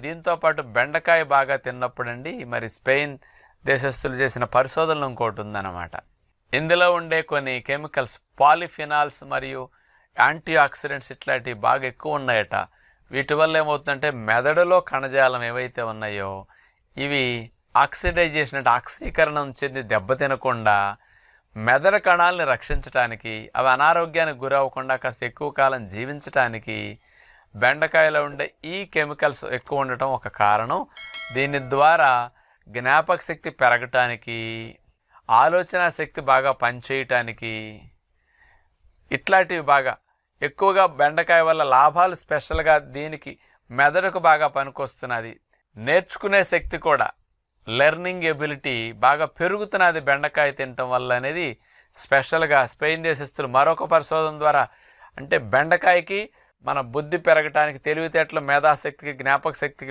దీంతో పాటు బెండకాయ బాగా తిన్నప్పుడండి మరి స్పెయిన్ దేశస్తులు చేసిన పరిశోధనలు ఇంకోటి ఉందన్నమాట. ఇందులో ఉండే కొన్ని కెమికల్స్ పాలిఫినాల్స్ మరియు యాంటీ ఆక్సిడెంట్స్ ఇట్లాంటివి బాగా ఎక్కువ ఉన్నాయట. వీటి వల్ల ఏమవుతుందంటే మెదడులో కణజాలం ఏవైతే ఉన్నాయో ఇవి ఆక్సిడైజేషన్ అంటే ఆక్సీకరణం చెంది దెబ్బతినకుండా మెదడు కణాలని రక్షించడానికి, అవి అనారోగ్యానికి గురవ్వకుండా కాస్త ఎక్కువ కాలం జీవించటానికి బెండకాయలో ఉండే ఈ కెమికల్స్ ఎక్కువ ఉండటం ఒక కారణం. దీని ద్వారా జ్ఞాపక శక్తి పెరగటానికి, ఆలోచన శక్తి బాగా పనిచేయటానికి ఇట్లాంటివి బాగా ఎక్కువగా బెండకాయ వల్ల లాభాలు స్పెషల్గా దీనికి మెదడుకు బాగా పనికొస్తున్నది. నేర్చుకునే శక్తి కూడా లెర్నింగ్ ఎబిలిటీ బాగా పెరుగుతున్నది బెండకాయ తినటం వల్ల అనేది స్పెషల్గా స్పెయిన్ దేశస్తులు మరొక పరిశోధన ద్వారా అంటే బెండకాయకి మన బుద్ధి పెరగటానికి, తెలివితేటలు, మేధాశక్తికి, జ్ఞాపక శక్తికి